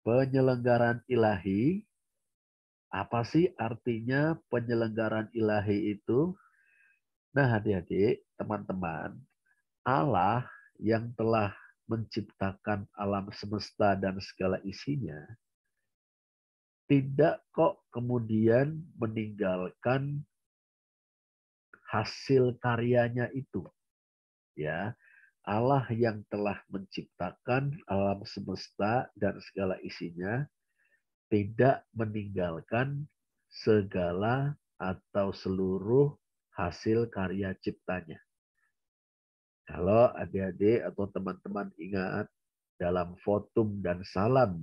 Penyelenggaraan ilahi, apa sih artinya penyelenggaraan ilahi itu? Nah, adik-adik, teman-teman, Allah yang telah menciptakan alam semesta dan segala isinya, tidak kok kemudian meninggalkan hasil karyanya itu. Ya, Allah yang telah menciptakan alam semesta dan segala isinya tidak meninggalkan segala atau seluruh hasil karya ciptanya. Kalau adik-adik atau teman-teman ingat dalam votum dan salam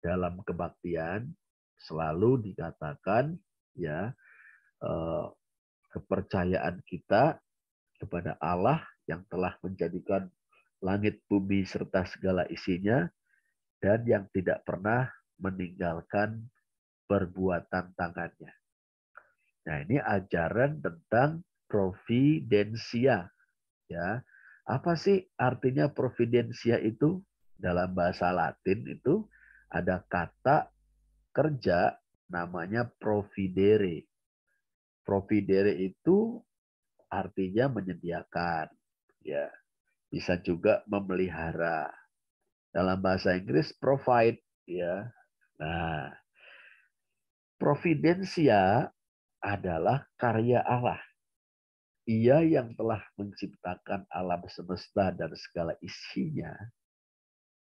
dalam kebaktian selalu dikatakan ya kepercayaan kita kepada Allah yang telah menjadikan langit bumi serta segala isinya dan yang tidak pernah meninggalkan perbuatan tangannya. Nah, ini ajaran tentang providensia. Ya, apa sih artinya providensia itu? Dalam bahasa Latin itu ada kata kerja namanya providere. Providere itu artinya menyediakan. Ya, bisa juga memelihara. Dalam bahasa Inggris provide. Ya, nah providensia adalah karya Allah. Ia yang telah menciptakan alam semesta dan segala isinya,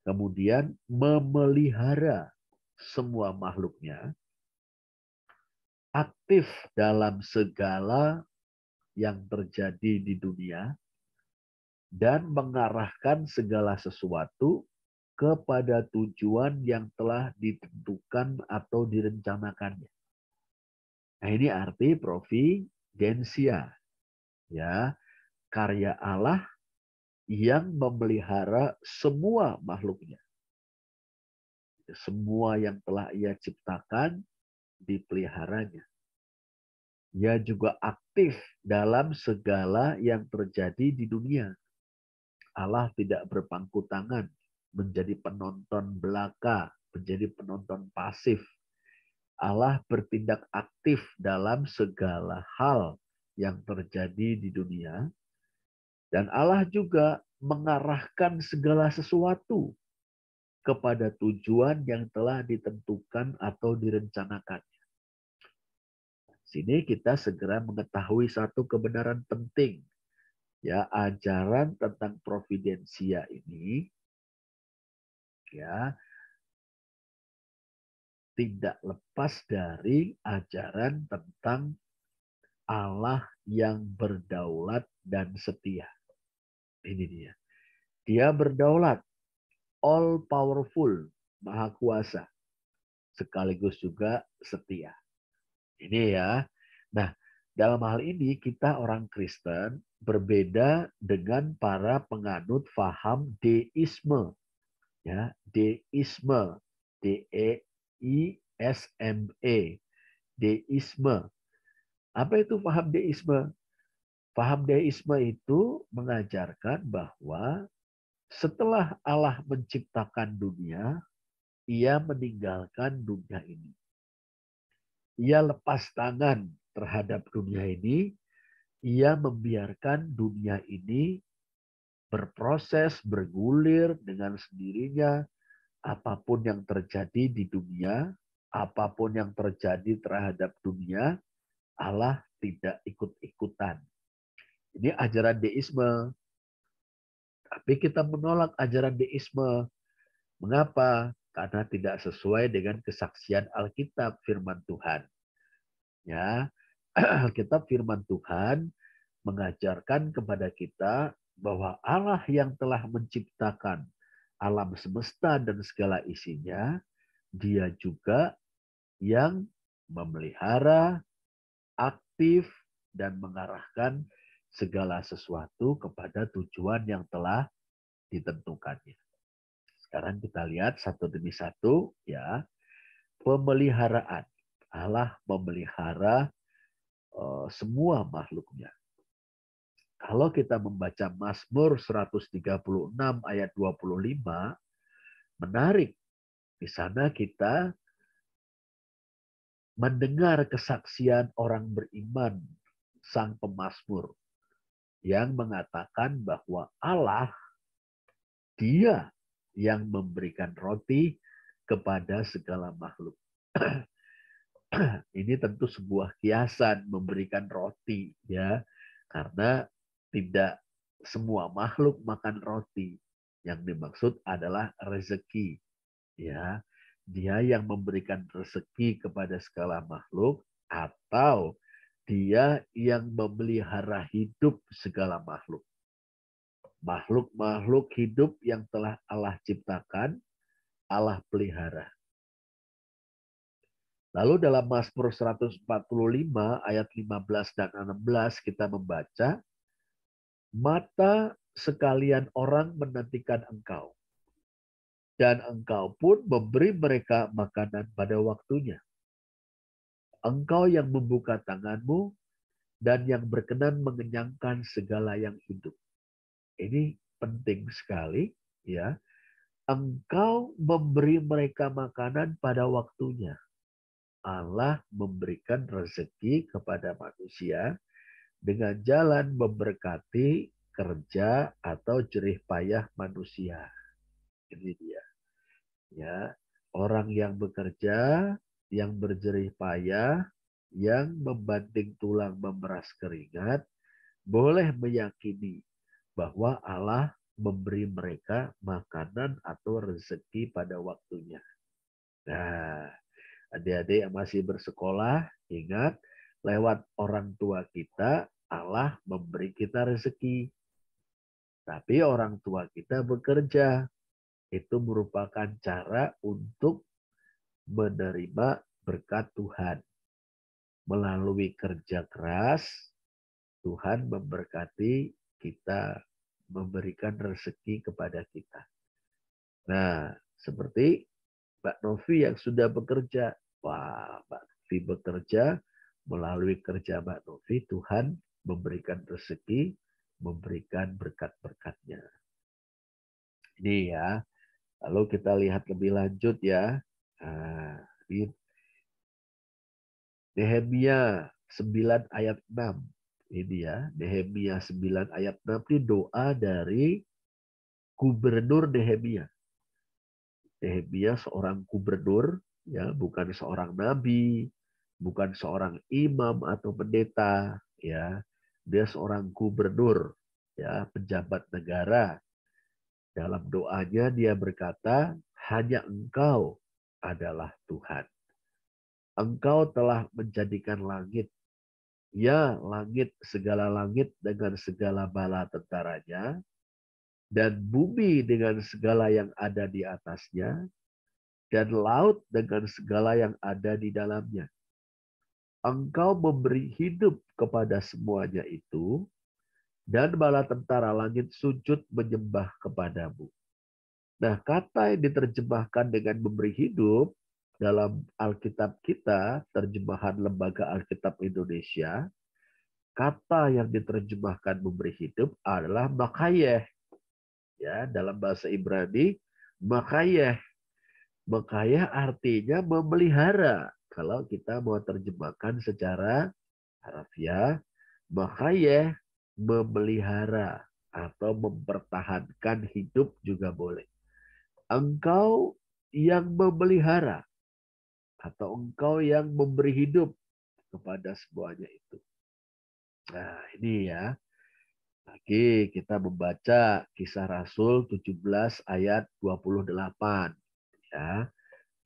kemudian memelihara semua makhluknya, aktif dalam segala yang terjadi di dunia, dan mengarahkan segala sesuatu kepada tujuan yang telah ditentukan atau direncanakannya. Nah, ini arti providensia. Ya, karya Allah yang memelihara semua makhluknya. Semua yang telah ia ciptakan dipeliharanya. Ia juga aktif dalam segala yang terjadi di dunia. Allah tidak berpangku tangan menjadi penonton belaka, menjadi penonton pasif. Allah bertindak aktif dalam segala hal yang terjadi di dunia. Dan Allah juga mengarahkan segala sesuatu kepada tujuan yang telah ditentukan atau direncanakan. Sini kita segera mengetahui satu kebenaran penting. Ya, ajaran tentang providensia ini ya tidak lepas dari ajaran tentang Allah yang berdaulat dan setia. Ini dia. Dia berdaulat, all powerful, maha kuasa, sekaligus juga setia. Ini ya. Nah, dalam hal ini kita orang Kristen berbeda dengan para penganut faham deisme. Ya, deisme, D-E-I-S-M-E, deisme. Apa itu faham deisme? Faham deisme itu mengajarkan bahwa setelah Allah menciptakan dunia, ia meninggalkan dunia ini. Ia lepas tangan terhadap dunia ini, ia membiarkan dunia ini berproses, bergulir dengan sendirinya. Apapun yang terjadi di dunia, apapun yang terjadi terhadap dunia, Allah tidak ikut-ikutan. Ini ajaran deisme. Tapi kita menolak ajaran deisme. Mengapa? Karena tidak sesuai dengan kesaksian Alkitab, firman Tuhan. Ya, Alkitab firman Tuhan mengajarkan kepada kita bahwa Allah yang telah menciptakan alam semesta dan segala isinya, dia juga yang memelihara, aktif, dan mengarahkan segala sesuatu kepada tujuan yang telah ditentukannya. Sekarang kita lihat satu demi satu, ya, pemeliharaan. Allah memelihara semua makhluknya. Kalau kita membaca Mazmur 136 ayat 25, menarik. Di sana kita mendengar kesaksian orang beriman, sang pemazmur, yang mengatakan bahwa Allah, Dia yang memberikan roti kepada segala makhluk. Ini tentu sebuah kiasan memberikan roti, ya, karena tidak semua makhluk makan roti. Yang dimaksud adalah rezeki, ya. Dia yang memberikan rezeki kepada segala makhluk, atau Dia yang memelihara hidup segala makhluk. Makhluk-makhluk hidup yang telah Allah ciptakan, Allah pelihara. Lalu dalam Mazmur 145 ayat 15 dan 16 kita membaca, mata sekalian orang menantikan Engkau, dan Engkau pun memberi mereka makanan pada waktunya. Engkau yang membuka tanganmu dan yang berkenan mengenyangkan segala yang hidup. Ini penting sekali, ya. Engkau memberi mereka makanan pada waktunya. Allah memberikan rezeki kepada manusia dengan jalan memberkati kerja atau jerih payah manusia. Ini dia. Ya, orang yang bekerja, yang berjerih payah, yang membanting tulang memeras keringat, boleh meyakini bahwa Allah memberi mereka makanan atau rezeki pada waktunya. Nah, adik-adik yang masih bersekolah, ingat, lewat orang tua kita, Allah memberi kita rezeki. Tapi orang tua kita bekerja. Itu merupakan cara untuk menerima berkat Tuhan. Melalui kerja keras, Tuhan memberkati kita, memberikan rezeki kepada kita. Nah, seperti Mbak Novi yang sudah bekerja. Wah, Mbak Novi bekerja, melalui kerja Mbak Novi, Tuhan memberikan rezeki, memberikan berkat-berkatnya. Ini ya. Lalu kita lihat lebih lanjut ya. Nah, di Nehemia 9 ayat 6. Ini ya, Nehemia 9 ayat 6 ini doa dari gubernur Nehemia. Nehemia seorang gubernur, ya, bukan seorang nabi, bukan seorang imam atau pendeta, ya. Dia seorang gubernur, ya, pejabat negara. Dalam doanya dia berkata, hanya Engkau adalah Tuhan. Engkau telah menjadikan langit, ya langit, segala langit dengan segala bala tentaranya, dan bumi dengan segala yang ada di atasnya, dan laut dengan segala yang ada di dalamnya. Engkau memberi hidup kepada semuanya itu, dan bala tentara langit sujud menyembah kepadamu. Nah, kata yang diterjemahkan dengan memberi hidup dalam Alkitab kita, terjemahan Lembaga Alkitab Indonesia, kata yang diterjemahkan memberi hidup adalah makayeh. Ya, dalam bahasa Ibrani, makayeh. Makayeh artinya memelihara. Kalau kita mau terjemahkan secara harfiah, makayeh memelihara atau mempertahankan hidup juga boleh. Engkau yang memelihara atau engkau yang memberi hidup kepada semuanya itu. Nah, ini ya. Lagi kita membaca Kisah Rasul 17 ayat 28. Ya.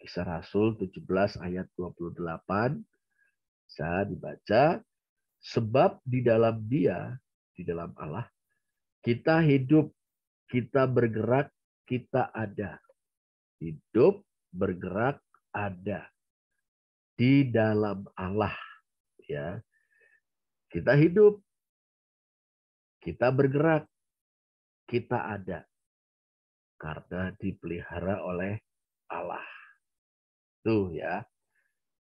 Kisah Rasul 17 ayat 28 bisa dibaca. Sebab di dalam Dia, di dalam Allah, kita hidup, kita bergerak, kita ada. Hidup, bergerak, ada di dalam Allah, ya. Kita hidup, kita bergerak, kita ada karena dipelihara oleh Allah. Tuh ya.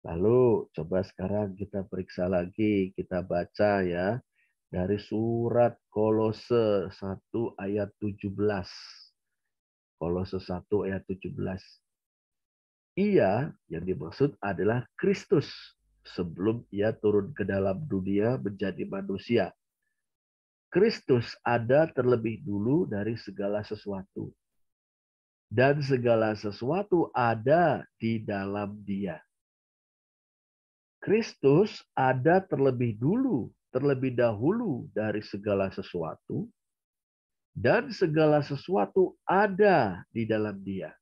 Lalu coba sekarang kita periksa lagi, kita baca ya dari surat Kolose 1 ayat 17. Kolose 1 ayat 17. Ia yang dimaksud adalah Kristus sebelum ia turun ke dalam dunia menjadi manusia. Kristus ada terlebih dulu dari segala sesuatu. Dan segala sesuatu ada di dalam Dia. Kristus ada terlebih dahulu dari segala sesuatu, dan segala sesuatu ada di dalam Dia.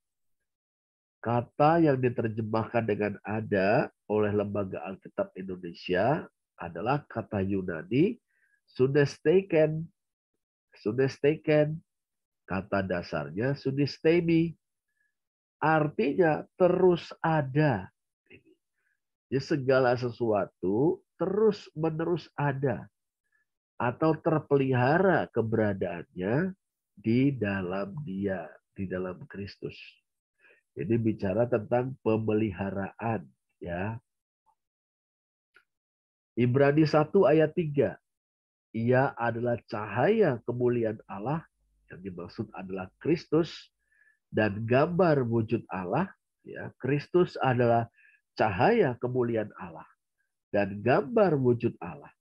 Kata yang diterjemahkan dengan ada oleh Lembaga Alkitab Indonesia adalah kata Yunani sunesteiken. Sunesteiken, kata dasarnya sunistemi, artinya terus ada. Jadi segala sesuatu terus-menerus ada atau terpelihara keberadaannya di dalam Dia, di dalam Kristus. Jadi bicara tentang pemeliharaan, ya. Ibrani 1 ayat 3. Ia adalah cahaya kemuliaan Allah, yang dimaksud adalah Kristus, dan gambar wujud Allah. Ya, Kristus adalah cahaya kemuliaan Allah dan gambar wujud Allah,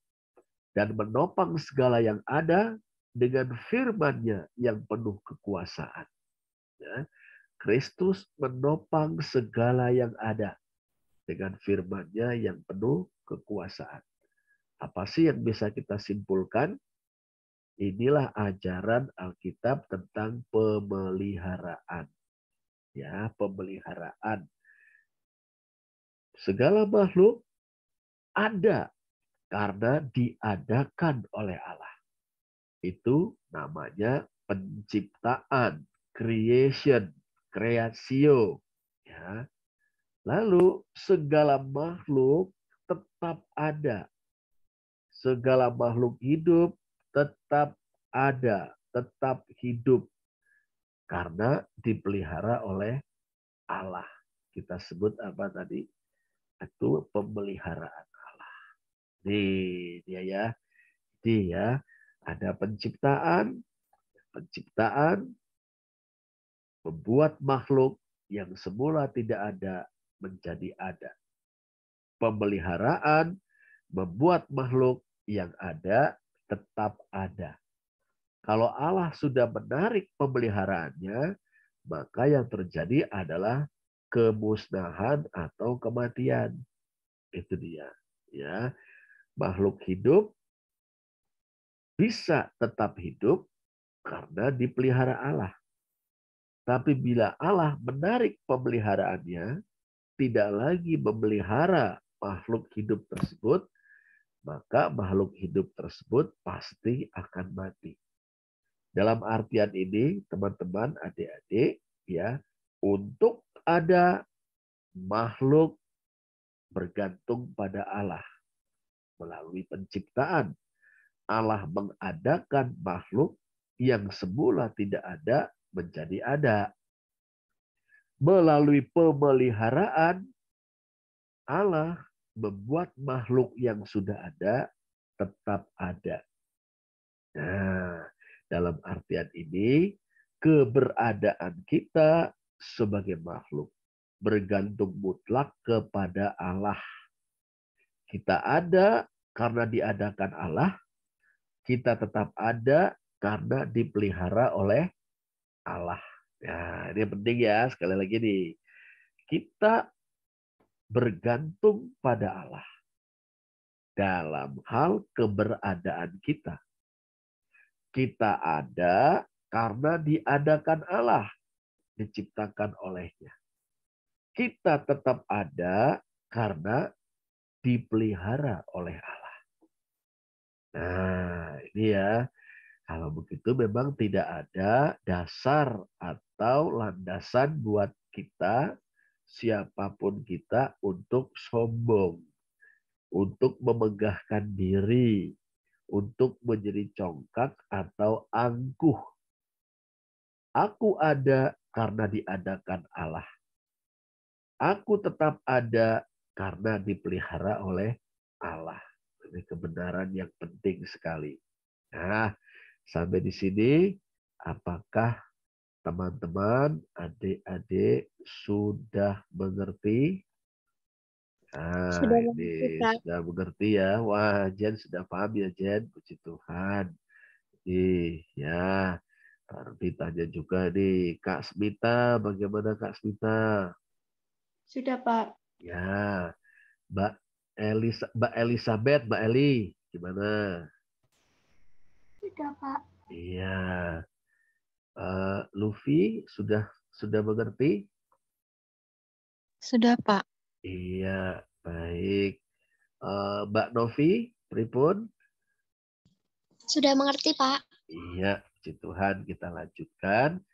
dan menopang segala yang ada dengan firman-Nya yang penuh kekuasaan. Ya, Kristus menopang segala yang ada dengan firman-Nya yang penuh kekuasaan. Apa sih yang bisa kita simpulkan? Inilah ajaran Alkitab tentang pemeliharaan. Ya, pemeliharaan. Segala makhluk ada karena diadakan oleh Allah. Itu namanya penciptaan, creation, creatio. Ya. Lalu segala makhluk tetap ada. Segala makhluk hidup tetap ada, tetap hidup karena dipelihara oleh Allah. Kita sebut apa tadi? Itu pemeliharaan Allah. Nih dia ya. Dia ada penciptaan, membuat makhluk yang semula tidak ada menjadi ada. Pemeliharaan membuat makhluk yang ada tetap ada. Kalau Allah sudah menarik pemeliharaannya, maka yang terjadi adalah kemusnahan atau kematian. Itu dia. Ya, makhluk hidup bisa tetap hidup karena dipelihara Allah. Tapi bila Allah menarik pemeliharaannya, tidak lagi memelihara makhluk hidup tersebut, maka makhluk hidup tersebut pasti akan mati. Dalam artian ini, teman-teman, adik-adik, ya, untuk ada makhluk bergantung pada Allah melalui penciptaan. Allah mengadakan makhluk yang semula tidak ada menjadi ada. Melalui pemeliharaan, Allah membuat makhluk yang sudah ada tetap ada. Nah, dalam artian ini, keberadaan kita sebagai makhluk bergantung mutlak kepada Allah. Kita ada karena diadakan Allah, kita tetap ada karena dipelihara oleh Allah. Nah, ini penting ya, sekali lagi nih. Kita bergantung pada Allah dalam hal keberadaan kita. Kita ada karena diadakan Allah, diciptakan olehnya. Kita tetap ada karena dipelihara oleh Allah. Nah, ini ya. Kalau begitu memang tidak ada dasar atau landasan buat kita, siapapun kita, untuk sombong, untuk memegahkan diri, untuk menjadi congkak atau angkuh. Aku ada karena diadakan Allah. Aku tetap ada karena dipelihara oleh Allah. Ini kebenaran yang penting sekali. Nah, sampai di sini, apakah teman-teman, adik-adik sudah mengerti? Nah, Sudah mengerti, ini Pak. sudah mengerti ya. Wah, Jen sudah paham ya, Jen. Puji Tuhan. Ya. Baru ditanya juga nih, Kak Smita, bagaimana Kak Smita? Sudah, Pak. Ya, Mbak Elizabeth, Mbak Eli, gimana? Sudah, Pak. Iya, Luffy sudah mengerti? Sudah, Pak. Iya, baik. Mbak Novi, pripun? Sudah mengerti, Pak. Iya, puji Tuhan, kita lanjutkan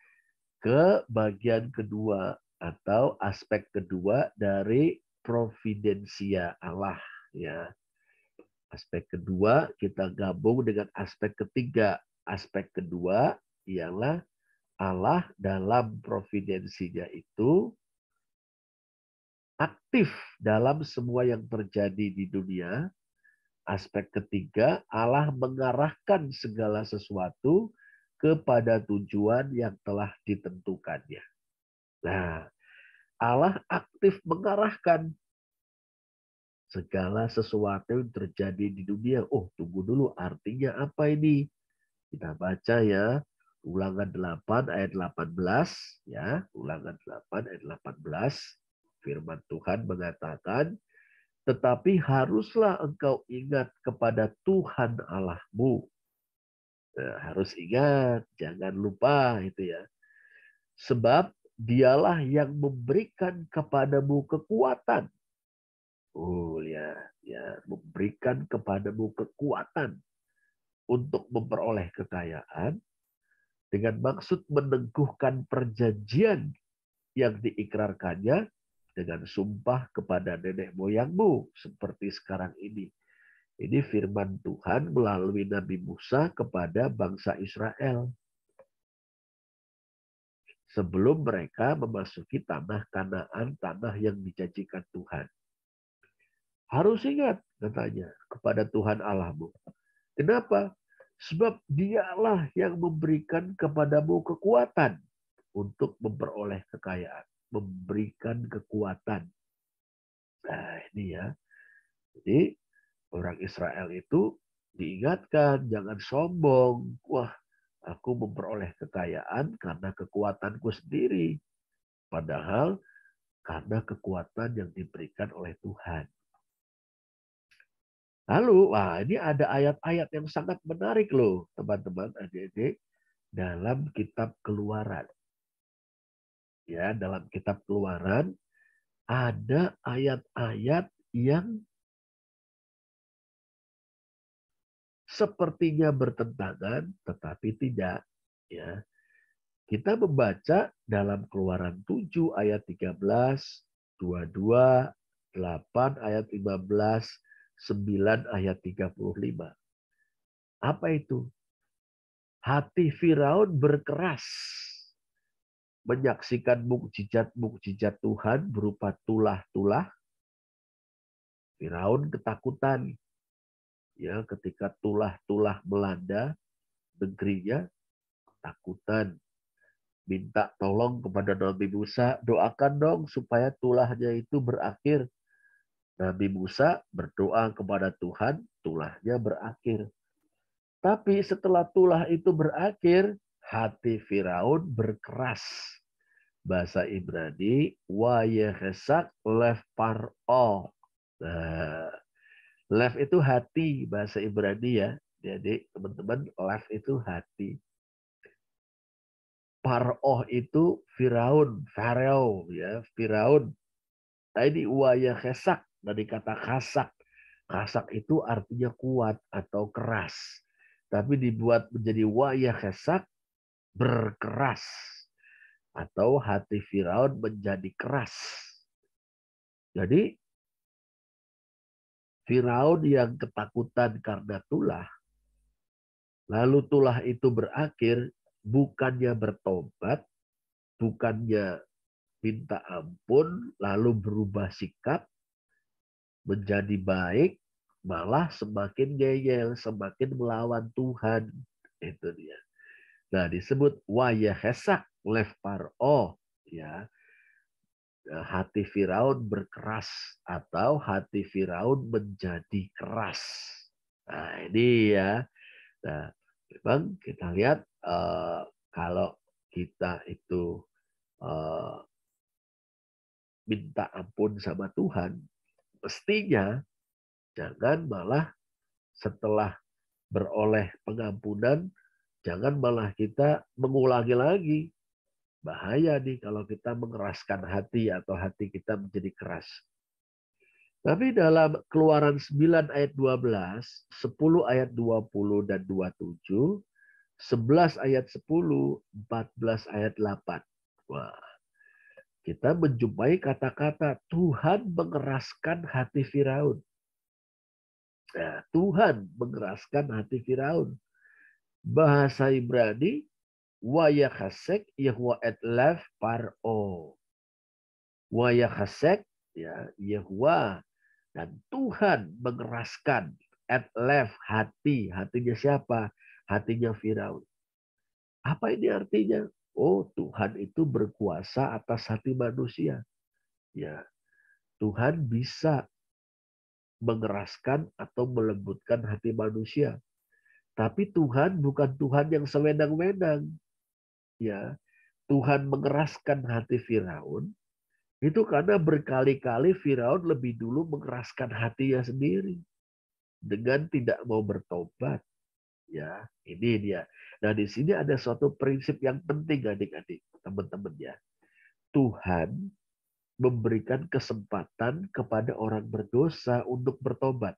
ke bagian kedua atau aspek kedua dari providensia Allah. Ya, aspek kedua kita gabung dengan aspek ketiga. Aspek kedua ialah Allah dalam providensinya itu aktif dalam semua yang terjadi di dunia. Aspek ketiga, Allah mengarahkan segala sesuatu kepada tujuan yang telah ditentukannya. Nah, Allah aktif mengarahkan segala sesuatu yang terjadi di dunia. Oh, tunggu dulu, artinya apa ini? Kita baca ya, Ulangan 8 ayat 18 ya, Ulangan 8 ayat 18. Firman Tuhan mengatakan, tetapi haruslah engkau ingat kepada Tuhan Allahmu. Nah, harus ingat, jangan lupa itu ya. Sebab dialah yang memberikan kepadamu kekuatan. Oh ya, memberikan kepadamu kekuatan untuk memperoleh kekayaan dengan maksud meneguhkan perjanjian yang diikrarkannya dengan sumpah kepada nenek moyangmu seperti sekarang ini. Ini firman Tuhan melalui Nabi Musa kepada bangsa Israel. Sebelum mereka memasuki tanah Kanaan, tanah yang dijanjikan Tuhan. Harus ingat, katanya, kepada Tuhan Allahmu. Kenapa? Sebab dialah yang memberikan kepadamu kekuatan untuk memperoleh kekayaan. Memberikan kekuatan. Nah ini ya. Jadi orang Israel itu diingatkan, jangan sombong. Wah, aku memperoleh kekayaan karena kekuatanku sendiri. Padahal karena kekuatan yang diberikan oleh Tuhan. Lalu, wah ini ada ayat-ayat yang sangat menarik loh, teman-teman, adik-adik, dalam kitab Keluaran. Ya, dalam kitab Keluaran ada ayat-ayat yang sepertinya bertentangan, tetapi tidak. Ya, kita membaca dalam Keluaran 7 ayat 13, 22, 8 ayat 15, 9 ayat 35. Apa itu? Hati Firaun berkeras menyaksikan mukjizat-mukjizat Tuhan berupa tulah-tulah. Firaun ketakutan ya ketika tulah-tulah melanda negerinya, ketakutan. Minta tolong kepada Nabi Musa, doakan dong supaya tulahnya itu berakhir. Nabi Musa berdoa kepada Tuhan, tulahnya berakhir. Tapi setelah tulah itu berakhir, hati Firaun berkeras. Bahasa Ibrani, wa yehesak lev par'o. Nah, lev itu hati, bahasa Ibrani ya. Jadi teman-teman, lev itu hati. Par'oh itu Firaun, Farao ya, Firaun. Nah ini wa yehesak, dari kata kasak. Kasak itu artinya kuat atau keras. Tapi dibuat menjadi wa yehesak, berkeras. Atau hati Firaun menjadi keras. Jadi Firaun yang ketakutan karena tulah, lalu tulah itu berakhir, bukannya bertobat, bukannya minta ampun, lalu berubah sikap, menjadi baik, malah semakin ngeyel, semakin melawan Tuhan. Itu dia. Nah disebut wayahesak lev par'o. Ya, hati Firaun berkeras atau hati Firaun menjadi keras. Nah, ini ya. Nah, memang kita lihat kalau kita itu minta ampun sama Tuhan, mestinya jangan malah setelah beroleh pengampunan, jangan malah kita mengulangi lagi. Bahaya nih kalau kita mengeraskan hati atau hati kita menjadi keras. Tapi dalam Keluaran 9 ayat 12, 10 ayat 20 dan 27, 11 ayat 10, 14 ayat 8. Wah, kita menjumpai kata-kata Tuhan mengeraskan hati Firaun. Nah, Tuhan mengeraskan hati Firaun. Bahasa Ibrani, Wayakasek Yahwa etlef paro. Wayakasek, ya, Yahwa, dan Tuhan mengeraskan etlef hati. Hatinya siapa? Hatinya Firaun. Apa ini artinya? Oh, Tuhan itu berkuasa atas hati manusia. Ya, Tuhan bisa mengeraskan atau melembutkan hati manusia. Tapi Tuhan bukan Tuhan yang sewenang-wenang. Ya, Tuhan mengeraskan hati Firaun itu karena berkali-kali Firaun lebih dulu mengeraskan hatinya sendiri dengan tidak mau bertobat. Ya, ini dia. Nah, di sini ada suatu prinsip yang penting adik-adik, teman-teman ya. Tuhan memberikan kesempatan kepada orang berdosa untuk bertobat.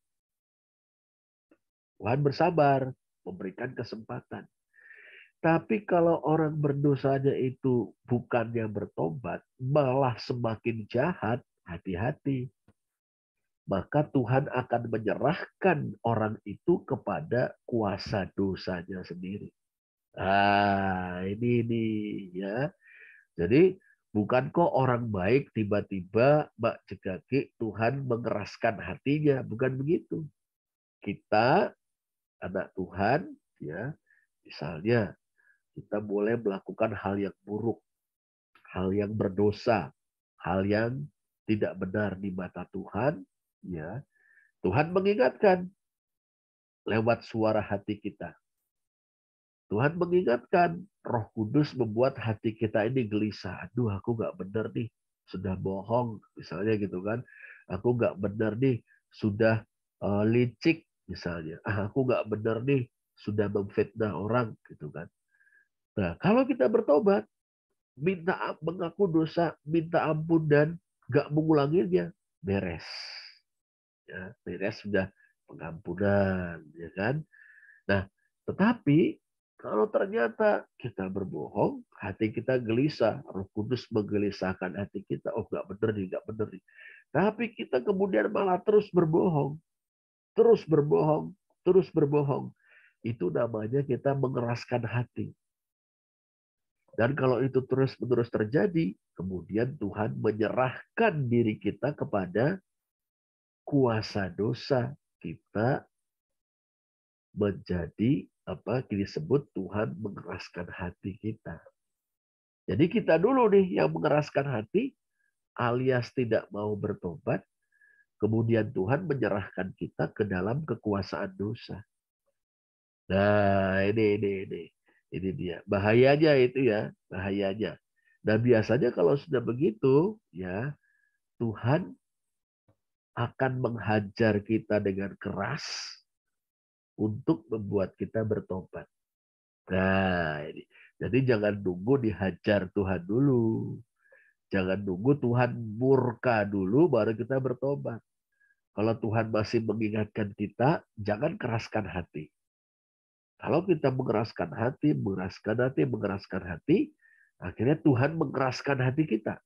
Tuhan bersabar, memberikan kesempatan. Tapi kalau orang berdosanya itu bukannya bertobat, malah semakin jahat, hati-hati. Maka Tuhan akan menyerahkan orang itu kepada kuasa dosanya sendiri. Ini ya. Jadi bukan kok orang baik tiba-tiba Mbak Jegaki Tuhan mengeraskan hatinya, bukan begitu. Kita anak Tuhan ya, misalnya kita boleh melakukan hal yang buruk, hal yang berdosa, hal yang tidak benar di mata Tuhan, ya. Tuhan mengingatkan lewat suara hati kita. Tuhan mengingatkan, Roh Kudus membuat hati kita ini gelisah. Aduh, aku nggak benar nih, sudah bohong, misalnya gitu kan. Aku nggak benar nih, sudah licik, misalnya. Aku nggak benar nih, sudah memfitnah orang, gitu kan. Nah, kalau kita bertobat, mengaku dosa, minta ampun dan nggak mengulanginya, beres. Ya, beres sudah pengampunan, ya kan. Nah, tetapi kalau ternyata kita berbohong, hati kita gelisah, Roh Kudus menggelisahkan hati kita. Oh, nggak benar nih, nggak benar nih. Tapi kita kemudian malah terus berbohong, terus berbohong, terus berbohong. Itu namanya kita mengeraskan hati. Dan kalau itu terus-menerus terjadi, kemudian Tuhan menyerahkan diri kita kepada kuasa dosa. Kita menjadi apa disebut Tuhan mengeraskan hati kita. Jadi kita dulu nih yang mengeraskan hati alias tidak mau bertobat, kemudian Tuhan menyerahkan kita ke dalam kekuasaan dosa. Nah, ini dia. Bahayanya itu ya, bahayanya. Dan biasanya kalau sudah begitu, ya Tuhan akan menghajar kita dengan keras untuk membuat kita bertobat. Nah, ini. Jadi jangan nunggu dihajar Tuhan dulu. Jangan nunggu Tuhan murka dulu baru kita bertobat. Kalau Tuhan masih mengingatkan kita, jangan keraskan hati. Kalau kita mengeraskan hati, akhirnya Tuhan mengeraskan hati kita.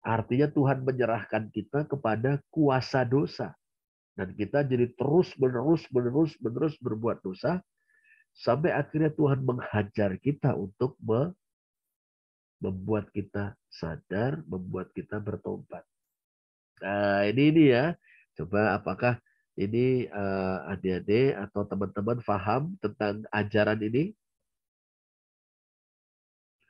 Artinya Tuhan menyerahkan kita kepada kuasa dosa. Dan kita jadi terus-menerus berbuat dosa, sampai akhirnya Tuhan menghajar kita untuk membuat kita sadar, membuat kita bertobat. Nah, ini ya. Coba apakah ini adik-adik atau teman-teman paham tentang ajaran ini?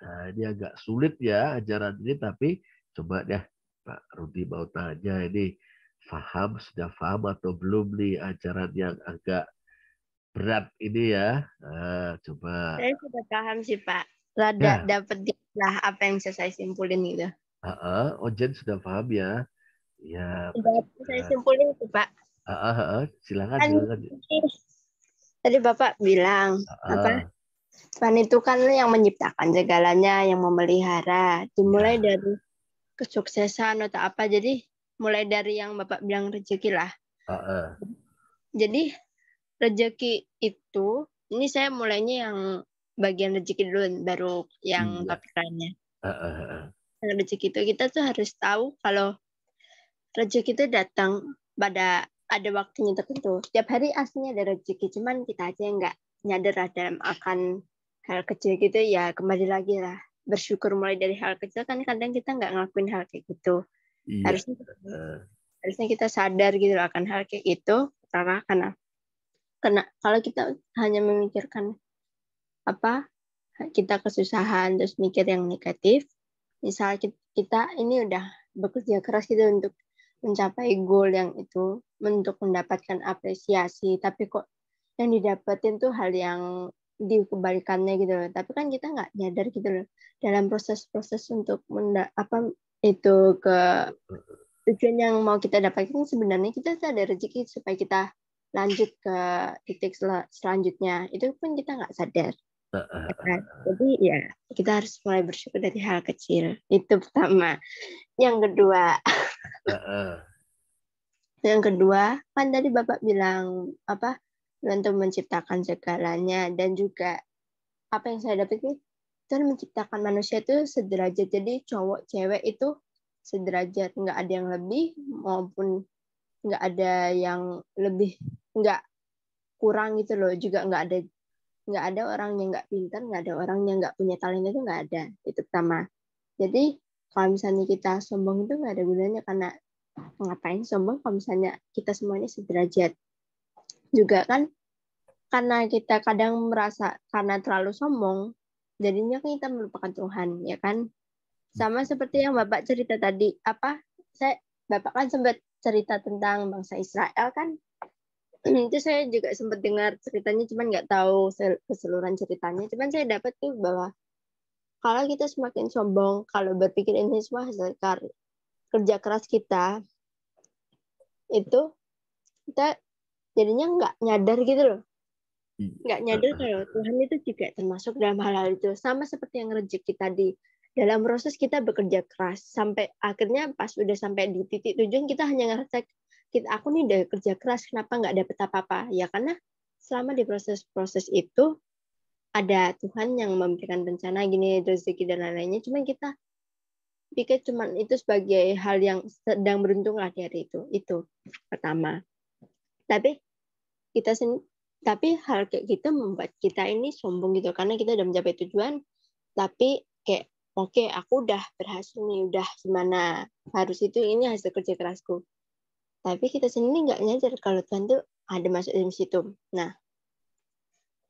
Nah, ini agak sulit ya ajaran ini, tapi coba deh Pak Rudi mau tanya ini, sudah paham atau belum nih ajaran yang agak berat ini ya? Nah, coba. Saya sudah paham sih, Pak. Rada Ya, dapat lah apa yang bisa saya simpulin gitu. Ojen sudah paham ya? Ya, Sudah saya benar. simpulin itu, Pak. Silakan, Kan silakan. tadi Bapak bilang, apa? Ah, Tuhan itu kan yang menciptakan segalanya, yang memelihara. Dimulai ya, dari kesuksesan atau apa. Jadi mulai dari yang Bapak bilang rezeki lah. ah, Jadi rezeki itu, ini saya mulainya yang bagian rezeki dulu, baru yang iya, topik lainnya. ah, ah, ah. Yang rezeki itu kita tuh harus tahu kalau rezeki itu datang pada ada waktunya tertentu. Tiap hari aslinya ada rezeki, cuman kita aja yang nggak nyadar dalam akan hal kecil gitu ya. Kembali lagi lah, bersyukur mulai dari hal kecil kan kadang kita nggak ngelakuin hal kayak gitu. Iya, Harusnya ah, harusnya kita sadar gitu loh akan hal kayak itu. Karena kalau kita hanya memikirkan apa kita kesusahan terus mikir yang negatif, misal kita ini udah bekerja keras gitu untuk mencapai goal yang itu, untuk mendapatkan apresiasi, tapi kok yang didapetin tuh hal yang dikebalikannya gitu loh. Tapi kan kita nggak nyadar gitu loh dalam proses-proses untuk apa itu ke tujuan yang mau kita dapatkan. Sebenarnya kita tuh ada rezeki supaya kita lanjut ke titik selanjutnya, itu pun kita nggak sadar. ah, ah, Ya ah, kan? Jadi ya kita harus mulai bersyukur dari hal kecil. Itu pertama. Yang kedua, ah, ah. yang kedua kan tadi Bapak bilang apa untuk menciptakan segalanya dan juga apa yang saya dapat ini Tuhan menciptakan manusia itu sederajat. Jadi cowok cewek itu sederajat, nggak ada yang lebih maupun nggak ada yang lebih, nggak kurang gitu loh. Juga nggak ada orang yang nggak pintar, nggak ada orang yang nggak punya talenta, itu nggak ada. Itu pertama. Jadi kalau misalnya kita sombong itu nggak ada gunanya, karena ngapain sombong kalau misalnya kita semuanya sederajat. Juga kan karena kita kadang merasa karena terlalu sombong, jadinya kan kita melupakan Tuhan, ya kan? Sama seperti yang Bapak cerita tadi, Bapak kan sempat cerita tentang bangsa Israel kan? Itu saya juga sempat dengar ceritanya, cuman nggak tahu keseluruhan ceritanya. Cuman saya dapat tuh bahwa kalau kita semakin sombong, kalau berpikir ini semua hasil kerja keras kita, itu kita jadinya nggak nyadar gitu loh. Iya, Nggak ah, nyadar ah. kalau Tuhan itu juga termasuk dalam hal-hal itu. Sama seperti yang rezeki tadi. Dalam proses kita bekerja keras, sampai akhirnya pas udah sampai di titik tujuan, kita hanya ngerasa, aku nih udah kerja keras, kenapa nggak dapet apa-apa? Ya karena selama di proses-proses itu, ada Tuhan yang memberikan rencana gini, rezeki dan lain-lainnya. Cuma kita pikir cuman itu sebagai hal yang sedang beruntung lah di hari itu. Itu pertama. Tapi kita tapi hal kayak gitu membuat kita ini sombong gitu, karena kita udah mencapai tujuan, tapi kayak oke, aku udah berhasil nih, udah gimana, harus itu, ini hasil kerja kerasku. Tapi kita sendiri nggak nyadar kalau Tuhan tuh ada masuk dalam situ. Nah,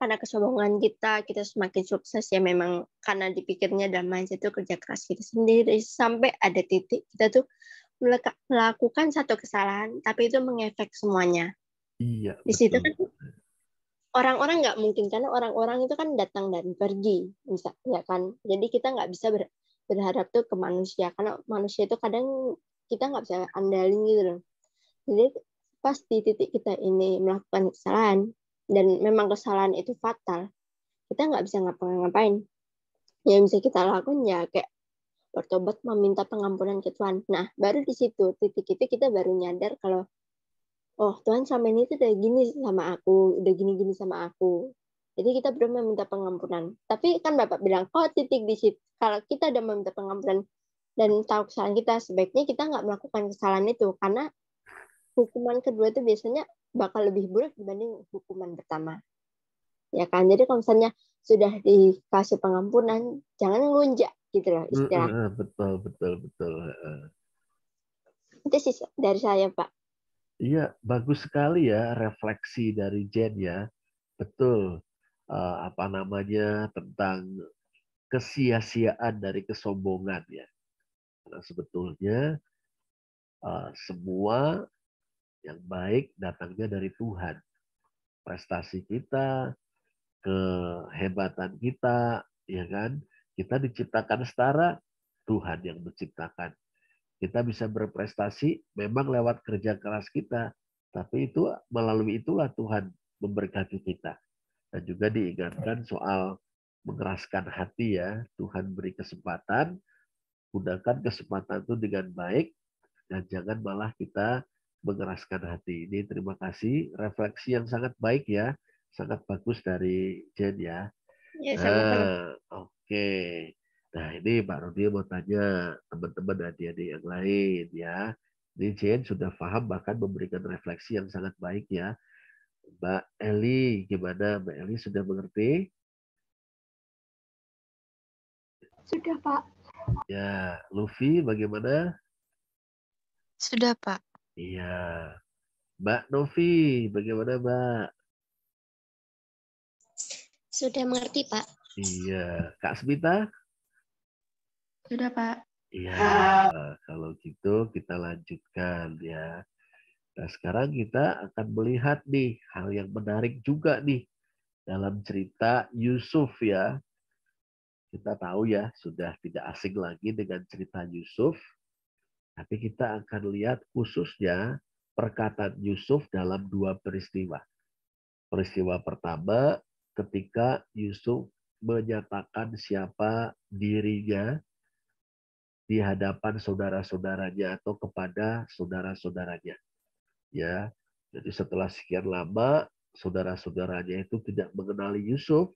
karena kesombongan kita semakin sukses ya, memang karena dipikirnya dalam mindset itu kerja keras kita sendiri, sampai ada titik kita tuh melakukan satu kesalahan, tapi itu mengefek semuanya. Iya, Di situ betul. kan orang-orang nggak mungkin, karena orang-orang itu kan datang dan pergi, bisa ya kan. Jadi kita nggak bisa berharap tuh ke manusia, karena manusia itu kadang kita nggak bisa andalin gitu loh. Jadi pas di titik kita ini melakukan kesalahan dan memang kesalahan itu fatal, kita nggak bisa ngapa-ngapain. Yang bisa kita lakukan ya kayak bertobat, meminta pengampunan ke Tuhan. Nah, baru di situ titik itu kita baru nyadar kalau oh Tuhan selama ini tuh udah gini sama aku, udah gini-gini sama aku. Jadi kita belum meminta pengampunan. Tapi kan Bapak bilang, oh titik di situ. Kalau kita udah meminta pengampunan dan tahu kesalahan kita, sebaiknya kita nggak melakukan kesalahan itu. Karena hukuman kedua itu biasanya bakal lebih buruk dibanding hukuman pertama. Ya kan? Jadi kalau misalnya sudah dikasih pengampunan, jangan ngelunjak gitu loh istilah. Betul, betul, betul. Itu sih dari saya, Pak. Iya, bagus sekali ya refleksi dari Jen ya. Betul. Apa namanya tentang kesia-siaan dari kesombongan ya. Nah, sebetulnya semua yang baik datangnya dari Tuhan. Prestasi kita, kehebatan kita, ya kan? Kita diciptakan setara, Tuhan yang menciptakan. Kita bisa berprestasi memang lewat kerja keras kita, tapi itu melalui itulah Tuhan memberkati kita. Dan juga diingatkan soal mengeraskan hati ya. Tuhan beri kesempatan, gunakan kesempatan itu dengan baik, dan jangan malah kita mengeraskan hati. Ini terima kasih, refleksi yang sangat baik ya, sangat bagus dari Jen ya. Ya, sama-sama. Oke. Nah ini Pak Rudi mau tanya teman-teman adik-adik yang lain ya. Ini Jen sudah paham bahkan memberikan refleksi yang sangat baik ya. Mbak Eli, gimana Mbak Eli sudah mengerti? Sudah, Pak. Ya, Luffy bagaimana? Sudah, Pak. Iya. Mbak Novi, bagaimana Mbak? Sudah mengerti, Pak. Iya. Kak Smita? Sudah, Pak. Iya. Kalau gitu kita lanjutkan ya. Nah, sekarang kita akan melihat nih hal yang menarik juga nih dalam cerita Yusuf ya. Kita tahu ya, sudah tidak asing lagi dengan cerita Yusuf. Tapi kita akan lihat khususnya perkataan Yusuf dalam dua peristiwa. Peristiwa pertama ketika Yusuf menyatakan siapa dirinya di hadapan saudara-saudaranya atau kepada saudara-saudaranya. Ya, jadi setelah sekian lama saudara-saudaranya itu tidak mengenali Yusuf,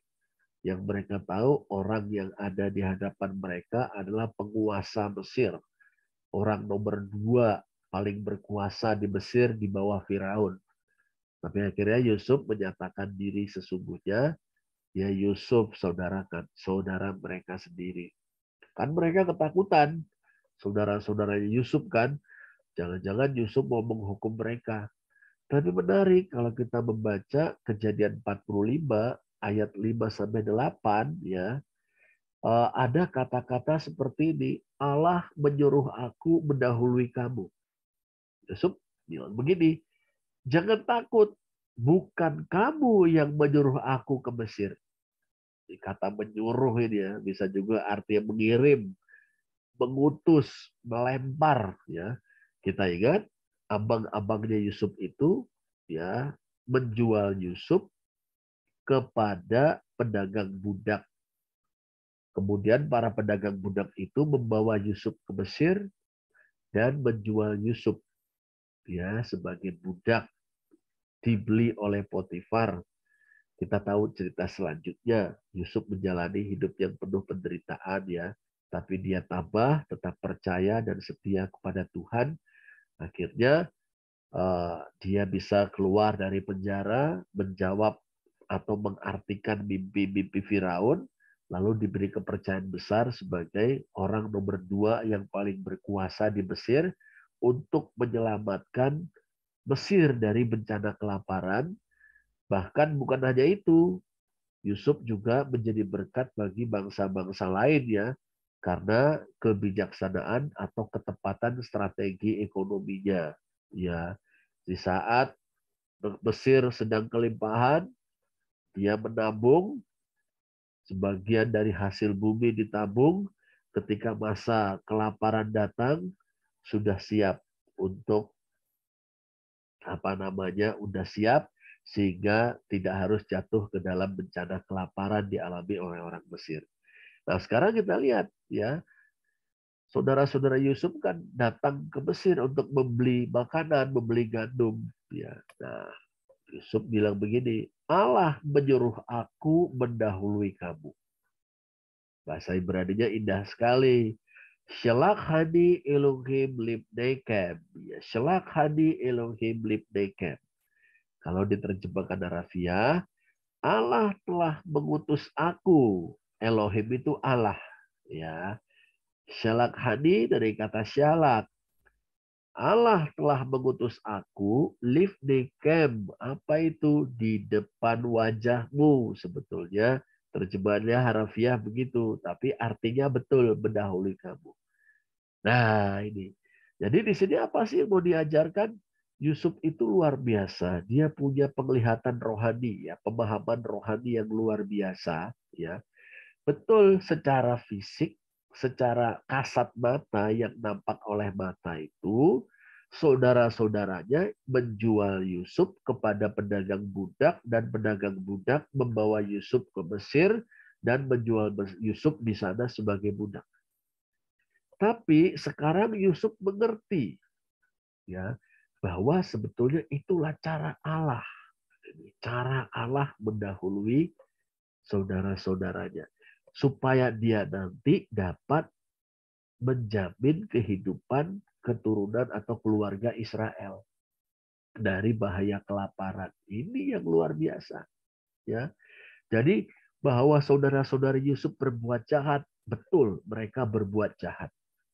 yang mereka tahu orang yang ada di hadapan mereka adalah penguasa Mesir, orang nomor 2 paling berkuasa di Mesir di bawah Firaun. Tapi akhirnya Yusuf menyatakan diri sesungguhnya, ya Yusuf saudara mereka sendiri. Kan mereka ketakutan, saudara-saudaranya Yusuf kan, jangan-jangan Yusuf mau menghukum mereka. Tapi menarik kalau kita membaca Kejadian 45 ayat 5 sampai 8 ya, ada kata-kata seperti ini, Allah menyuruh aku mendahului kamu. Yusuf bilang begini, jangan takut, bukan kamu yang menyuruh aku ke Mesir. Kata menyuruh ini ya, bisa juga artinya mengirim, mengutus, melempar ya. Kita ingat abang-abangnya Yusuf itu ya menjual Yusuf kepada pedagang budak. Kemudian para pedagang budak itu membawa Yusuf ke Mesir dan menjual Yusuf ya sebagai budak, dibeli oleh Potifar. Kita tahu cerita selanjutnya, Yusuf menjalani hidup yang penuh penderitaan ya, tapi dia tabah, tetap percaya dan setia kepada Tuhan. Akhirnya dia bisa keluar dari penjara, menjawab atau mengartikan mimpi-mimpi Firaun, lalu diberi kepercayaan besar sebagai orang nomor 2 yang paling berkuasa di Mesir untuk menyelamatkan Mesir dari bencana kelaparan. Bahkan bukan hanya itu, Yusuf juga menjadi berkat bagi bangsa-bangsa lain ya, karena kebijaksanaan atau ketepatan strategi ekonominya. Ya, di saat Mesir sedang kelimpahan, dia menabung, sebagian dari hasil bumi ditabung, ketika masa kelaparan datang, sudah siap untuk udah siap sehingga tidak harus jatuh ke dalam bencana kelaparan dialami oleh orang Mesir. Nah, sekarang kita lihat ya, saudara-saudara Yusuf kan datang ke Mesir untuk membeli makanan, membeli gandum ya. Nah, Yusuf bilang begini, Allah menyuruh aku mendahului kamu. Bahasa Ibraninya indah sekali. Shalak hani Elohim libneikem. Ya, Shalak hani Elohim libneikem. Kalau diterjemahkan harafiah, Allah telah mengutus aku. Elohim itu Allah. Ya. Shalak hani dari kata shalak. Allah telah mengutus aku, livneikem. Apa itu? Di depan wajahmu. Sebetulnya terjemahannya harafiah begitu. Tapi artinya betul, mendahului kamu. Nah ini. Jadi di sini apa sih yang mau diajarkan? Yusuf itu luar biasa. Dia punya penglihatan rohani, ya, pemahaman rohani yang luar biasa. Ya, betul secara fisik, secara kasat mata yang nampak oleh mata itu, saudara-saudaranya menjual Yusuf kepada pedagang budak dan pedagang budak membawa Yusuf ke Mesir dan menjual Yusuf di sana sebagai budak. Tapi sekarang Yusuf mengerti, ya, bahwa sebetulnya itulah cara Allah. Cara Allah mendahului saudara-saudaranya supaya dia nanti dapat menjamin kehidupan keturunan atau keluarga Israel dari bahaya kelaparan. Ini yang luar biasa, ya. Jadi bahwa saudara-saudari Yusuf berbuat jahat, betul mereka berbuat jahat.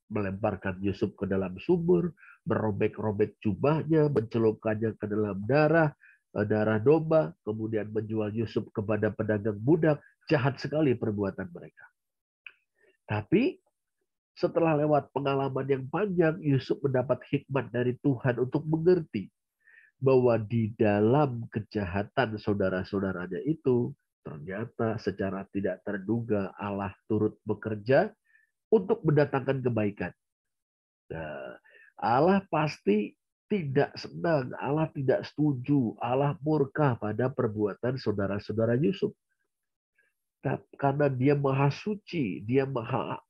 Melemparkan Yusuf ke dalam sumur, merobek-robek jubahnya, mencelupkannya ke dalam darah domba, kemudian menjual Yusuf kepada pedagang budak. Jahat sekali perbuatan mereka. Tapi setelah lewat pengalaman yang panjang, Yusuf mendapat hikmat dari Tuhan untuk mengerti bahwa di dalam kejahatan saudara-saudaranya itu, ternyata secara tidak terduga Allah turut bekerja untuk mendatangkan kebaikan. Nah, Allah pasti tidak senang, Allah tidak setuju, Allah murka pada perbuatan saudara-saudara Yusuf. Karena dia maha suci, dia maha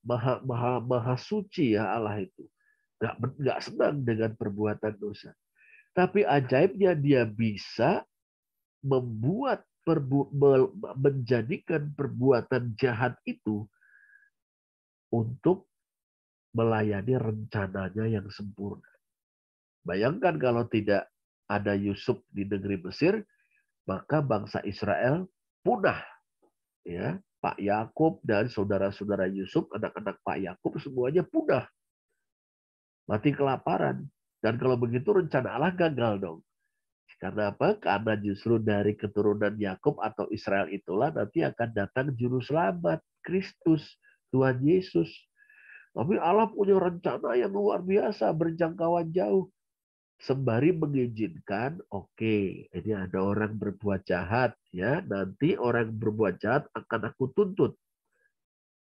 suci, ya Allah itu. Nggak senang dengan perbuatan dosa. Tapi ajaibnya dia bisa menjadikan perbuatan jahat itu untuk melayani rencananya yang sempurna. Bayangkan kalau tidak ada Yusuf di negeri Mesir, maka bangsa Israel punah. Ya, Pak Yakub dan saudara-saudara Yusuf, anak-anak Pak Yakub semuanya punah. Mati kelaparan. Dan kalau begitu rencana Allah gagal dong. Karena apa? Karena justru dari keturunan Yakub atau Israel itulah nanti akan datang juru selamat, Kristus, Tuhan Yesus. Tapi Allah punya rencana yang luar biasa, berjangkauan jauh. Sembari mengizinkan, oke, ini ada orang berbuat jahat, ya, nanti orang berbuat jahat akan aku tuntut.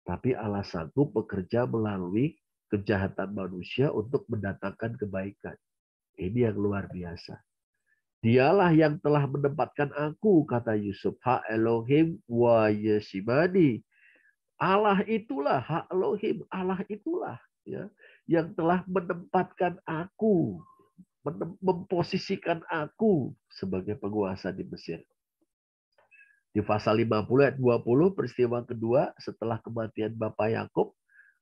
Tapi Allah sanggup bekerja melalui kejahatan manusia untuk mendatangkan kebaikan. Ini yang luar biasa. Dialah yang telah menempatkan aku, kata Yusuf. Ha Elohim wa Yesimani. Allah itulah, ha Elohim, Allah itulah, ya, yang telah menempatkan aku, memposisikan aku sebagai penguasa di Mesir. Di pasal 50 ayat 20, peristiwa kedua setelah kematian Bapak Yakub,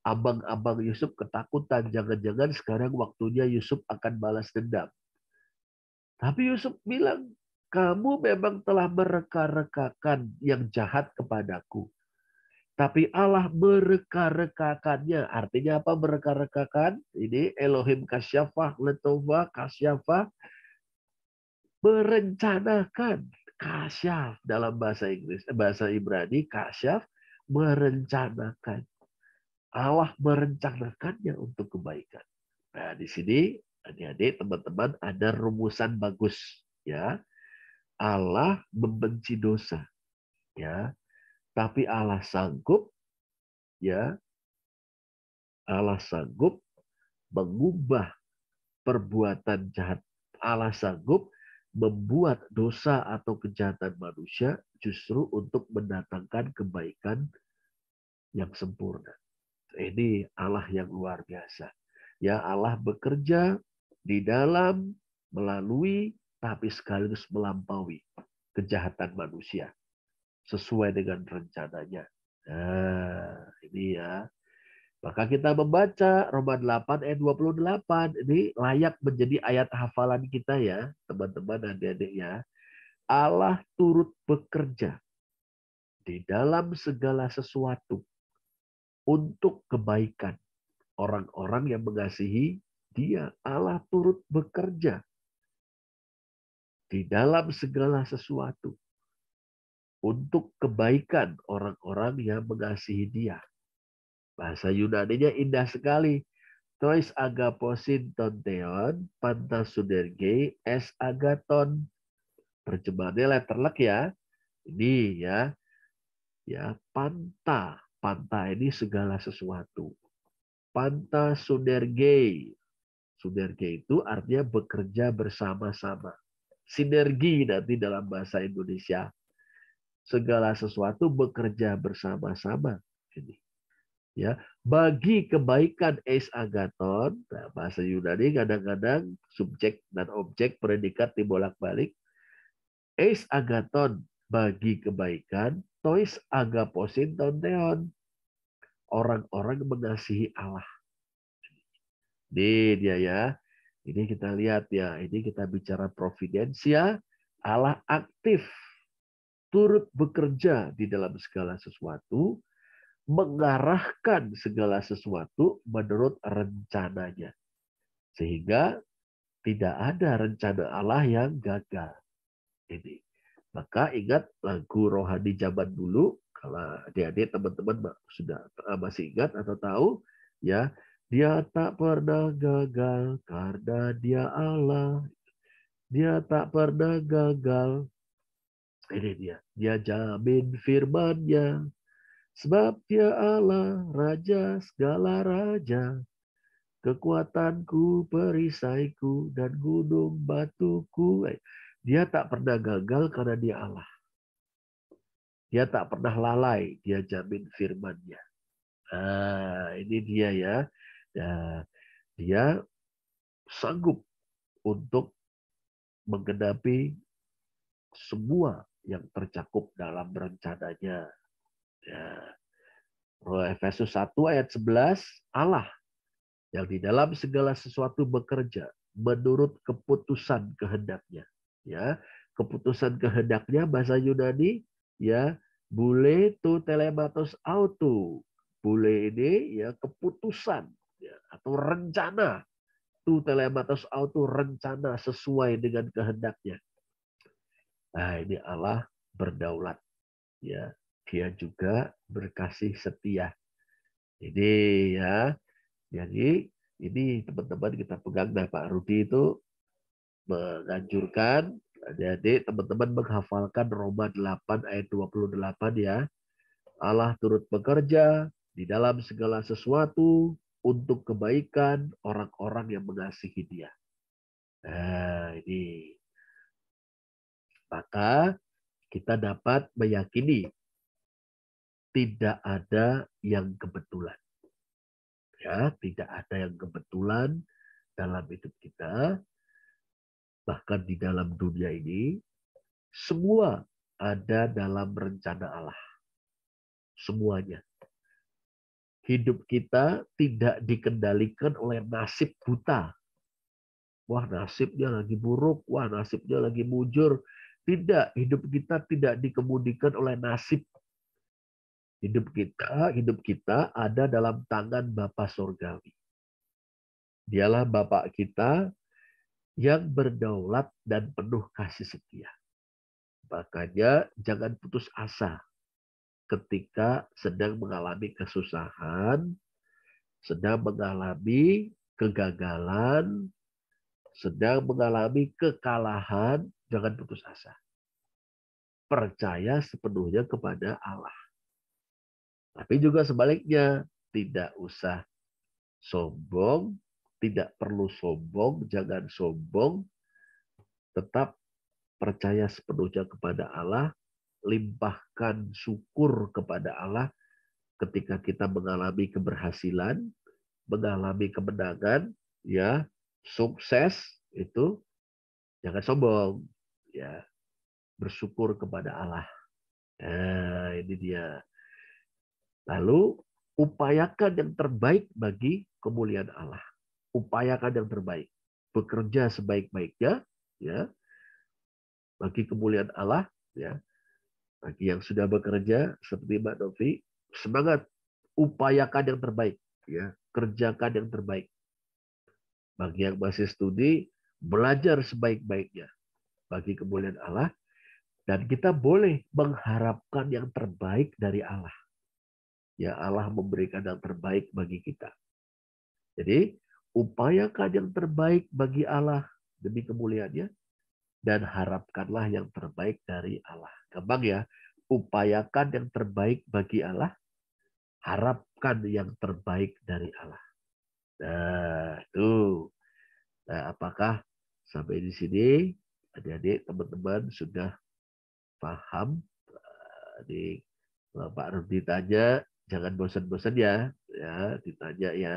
abang-abang Yusuf ketakutan, jangan-jangan sekarang waktunya Yusuf akan balas dendam. Tapi Yusuf bilang, kamu memang telah mereka-rekakan yang jahat kepadaku. Tapi Allah mereka-rekakannya. Artinya apa mereka-rekakan? Ini Elohim kasyafah, letova, kasyafah. Merencanakan. Kasyaf dalam bahasa Inggris, bahasa Ibrani, kasyaf, merencanakan. Allah merencanakannya untuk kebaikan. Nah, di sini adik-adik, teman-teman, ada rumusan bagus, ya. Allah membenci dosa, ya. Tapi Allah sanggup, ya. Allah sanggup mengubah perbuatan jahat. Allah sanggup membuat dosa atau kejahatan manusia justru untuk mendatangkan kebaikan yang sempurna. Ini Allah yang luar biasa. Ya, Allah bekerja di dalam, melalui, tapi sekaligus melampaui kejahatan manusia sesuai dengan rencananya. Nah, ini ya. Maka kita membaca Roma 8 ayat 28. Ini layak menjadi ayat hafalan kita ya, teman-teman, adik-adik ya. Allah turut bekerja di dalam segala sesuatu untuk kebaikan orang-orang yang mengasihi Dia. Allah turut bekerja di dalam segala sesuatu untuk kebaikan orang-orang yang mengasihi Dia. Bahasa Yunaninya indah sekali. Tois agaposin tonteon, pantasuderge, es agaton. Terjemahannya letterlek ya. Ini ya panta. Panta ini segala sesuatu. Panta suderge. Suderge itu artinya bekerja bersama-sama. Sinergi nanti dalam bahasa Indonesia. Segala sesuatu bekerja bersama-sama. Ini. Ya, bagi kebaikan eis agaton, nah, bahasa Yunani kadang-kadang subjek dan objek predikat dibolak-balik. Eis agaton bagi kebaikan, tois agaposin tonteon. Orang-orang mengasihi Allah. Ini dia ya. Ini kita lihat ya. Ini kita bicara providensia. Allah aktif. Turut bekerja di dalam segala sesuatu. Mengarahkan segala sesuatu menurut rencananya. Sehingga tidak ada rencana Allah yang gagal. Ini. Maka ingat lagu rohani zaman dulu. Kalau adik-adik teman-teman sudah masih ingat atau tahu, ya, dia tak pernah gagal karena dia Allah. Dia tak pernah gagal. Ini dia. Dia jamin firman-Nya. Sebab dia Allah, Raja segala raja. Kekuatanku, perisaiku, dan gunung batuku. Dia tak pernah gagal karena dia Allah. Dia tak pernah lalai, dia jamin firman-Nya. Nah, ini dia ya. Dia sanggup untuk menggenapi semua yang tercakup dalam rencananya. Ya. Efesus 1 ayat 11, Allah yang di dalam segala sesuatu bekerja menurut keputusan kehendak-Nya. Ya, keputusan kehendak-Nya bahasa Yunani ya, bule tu telematos auto. Bule ini ya keputusan ya, atau rencana. Tu telematos auto, rencana sesuai dengan kehendak-Nya. Nah, ini Allah berdaulat. Ya, dia juga berkasih setia. Ini ya. Jadi ini teman-teman kita pegang. Nah, Pak Rudi itu menganjurkan adik-adik teman-teman menghafalkan Roma 8 ayat 28 ya. Allah turut bekerja di dalam segala sesuatu untuk kebaikan orang-orang yang mengasihi Dia. Nah, ini. Maka kita dapat meyakini tidak ada yang kebetulan. Ya, tidak ada yang kebetulan dalam hidup kita. Bahkan di dalam dunia ini, semua ada dalam rencana Allah. Semuanya. Hidup kita tidak dikendalikan oleh nasib buta. Wah, nasibnya lagi buruk. Wah, nasibnya lagi mujur. Tidak, hidup kita tidak dikemudikan oleh nasib. Hidup kita ada dalam tangan Bapa Surgawi. Dialah Bapa kita yang berdaulat dan penuh kasih setia. Makanya jangan putus asa ketika sedang mengalami kesusahan, sedang mengalami kegagalan, sedang mengalami kekalahan, jangan putus asa. Percaya sepenuhnya kepada Allah. Tapi juga sebaliknya, tidak usah sombong, tidak perlu sombong, jangan sombong, tetap percaya sepenuhnya kepada Allah, limpahkan syukur kepada Allah ketika kita mengalami keberhasilan, mengalami kemenangan, ya, sukses itu jangan sombong, ya, bersyukur kepada Allah. Nah, ini dia. Lalu upayakan yang terbaik bagi kemuliaan Allah. Upayakan yang terbaik. Bekerja sebaik-baiknya, ya, bagi kemuliaan Allah, ya. Bagi yang sudah bekerja seperti Mbak Novi, semangat, upayakan yang terbaik, ya, kerjakan yang terbaik. Bagi yang masih studi, belajar sebaik-baiknya bagi kemuliaan Allah, dan kita boleh mengharapkan yang terbaik dari Allah. Ya, Allah memberikan yang terbaik bagi kita. Jadi Upayakan yang terbaik bagi Allah demi kemuliaannya, dan harapkanlah yang terbaik dari Allah. Gampang ya. Upayakan yang terbaik bagi Allah, harapkan yang terbaik dari Allah. Nah, tuh. Nah, apakah sampai di sini adik-adik teman-teman sudah paham? Adik, kalau Pak Rudi tanya, jangan bosan-bosan ya, ditanya ya.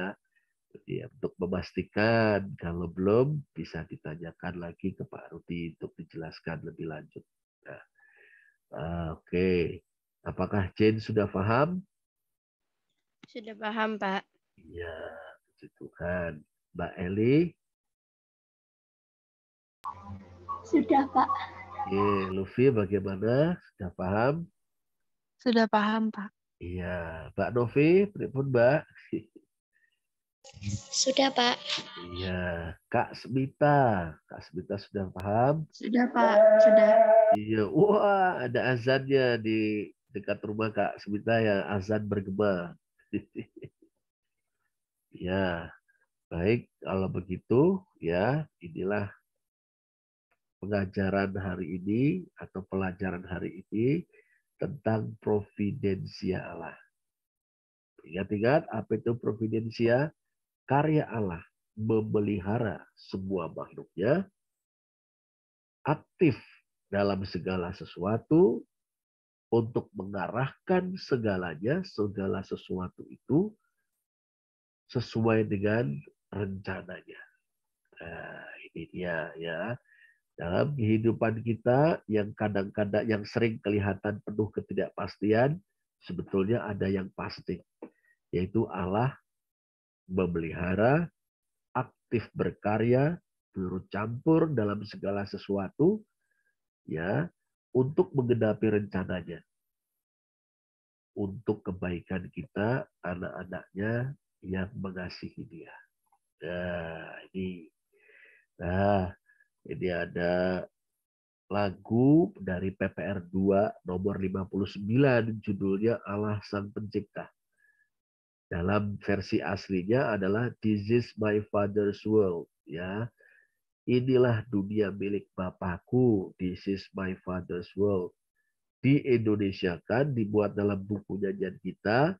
Jadi untuk memastikan, kalau belum bisa ditanyakan lagi ke Pak Rudi untuk dijelaskan lebih lanjut. Nah, oke. Apakah Jane sudah paham? Sudah paham, Pak. Iya, puji Tuhan. Mbak Eli? Sudah, Pak. Oke, Luffy bagaimana? Sudah paham? Sudah paham, Pak. Iya, Mbak Novi, pripun Mbak? Sudah, Pak. Iya, Kak Smita. Kak Smita sudah paham? Sudah, Pak. Sudah. Iya, wah ada azannya di dekat rumah Kak Smita ya, azan bergema. Ya, baik kalau begitu ya, inilah pengajaran hari ini atau pelajaran hari ini tentang providensia Allah. Ingat-ingat apa itu providensia? Karya Allah memelihara semua makhluknya, aktif dalam segala sesuatu untuk mengarahkan segalanya, segala sesuatu itu sesuai dengan rencananya. Nah, ini dia ya. Dalam kehidupan kita yang kadang-kadang yang sering kelihatan penuh ketidakpastian, sebetulnya ada yang pasti, yaitu Allah memelihara, aktif berkarya, turut campur dalam segala sesuatu, ya, untuk menggenapi rencananya, untuk kebaikan kita, anak-anaknya yang mengasihi Dia. Nah, ini ada lagu dari PPR 2 nomor 59, judulnya Allah Sang Pencipta. Dalam versi aslinya adalah This is my father's world, ya. Inilah dunia milik Bapakku, this is my father's world. Di Indonesia kan dibuat dalam buku nyanyian kita,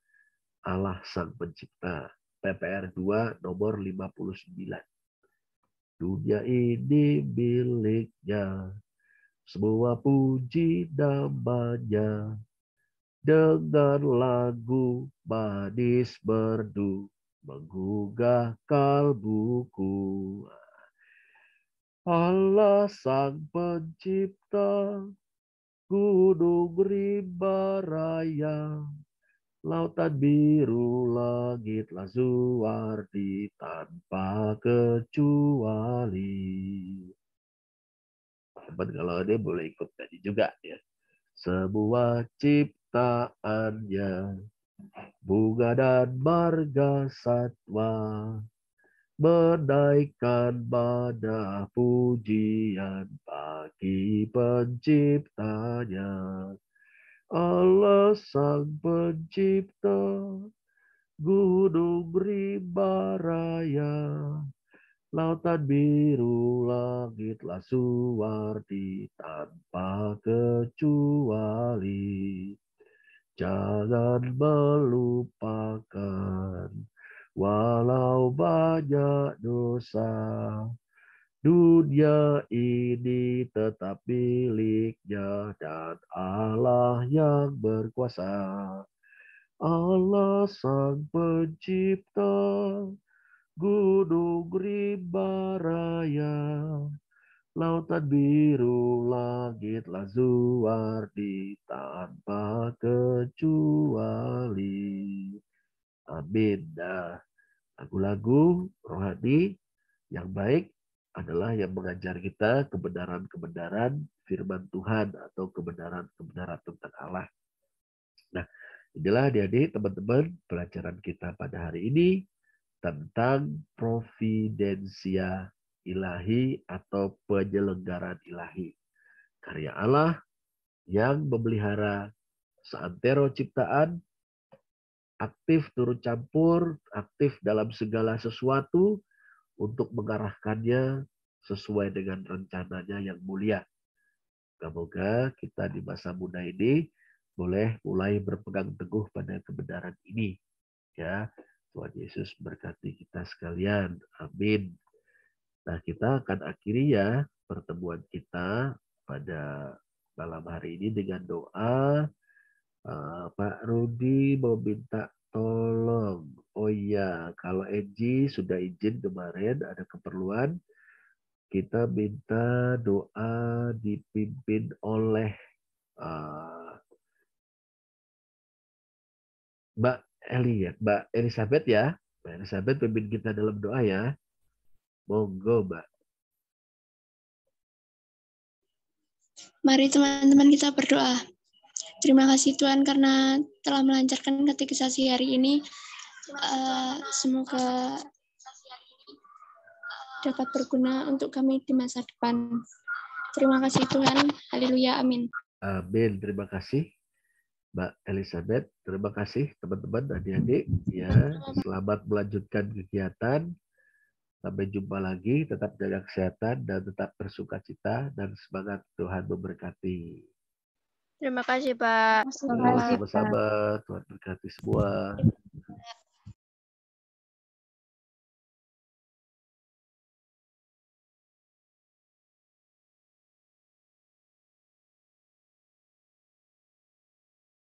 Allah Sang Pencipta. PPR 2 nomor 59. Dunia ini miliknya, semua puji namanya, dengan lagu manis merdu menggugah kalbuku. Allah Sang Pencipta, gunung rimba raya, lautan biru, langit lazuardi tanpa kecuali. Teman kalau dia boleh ikut tadi juga ya. Semua ciptaannya, bunga dan marga satwa, menaikkan nada pujian bagi penciptanya. Allah Sang Pencipta, gunung rimba raya, lautan biru, langit lazuardi tanpa kecuali. Jangan melupakan, walau banyak dosa, dunia ini tetap miliknya dan Allah yang berkuasa. Allah Sang Pencipta, gunung rimba raya, lautan biru, langit lazuardi tanpa kecuali. Amin. Nah, lagu-lagu rohani yang baik adalah yang mengajar kita kebenaran-kebenaran firman Tuhan atau kebenaran-kebenaran tentang Allah. Nah, inilah adik-adik teman-teman pelajaran kita pada hari ini tentang providensia ilahi atau penyelenggaraan ilahi. Karya Allah yang memelihara seantero ciptaan, aktif turut campur, aktif dalam segala sesuatu untuk mengarahkannya sesuai dengan rencananya yang mulia. Semoga kita di masa muda ini boleh mulai berpegang teguh pada kebenaran ini. Ya, Tuhan Yesus berkati kita sekalian. Amin. Nah, kita akan akhiri ya pertemuan kita pada malam hari ini dengan doa. Pak Rudi mau minta tolong. Oh iya, kalau Angie sudah izin kemarin ada keperluan, kita minta doa dipimpin oleh Mbak Eli ya, Mbak Elizabeth ya. Mbak Elizabeth pimpin kita dalam doa ya. Monggo, Mbak. Mari teman-teman kita berdoa. Terima kasih Tuhan karena telah melancarkan katekisasi hari ini. Semoga dapat berguna untuk kami di masa depan. Terima kasih Tuhan. Haleluya. Amin. Amin. Terima kasih Mbak Elizabeth. Terima kasih teman-teman, adik-adik. Ya, selamat melanjutkan kegiatan. Sampai jumpa lagi. Tetap jaga kesehatan dan tetap bersukacita dan semangat. Tuhan memberkati. Terima kasih, Pak. Sama-sama. Tuhan berkati semua.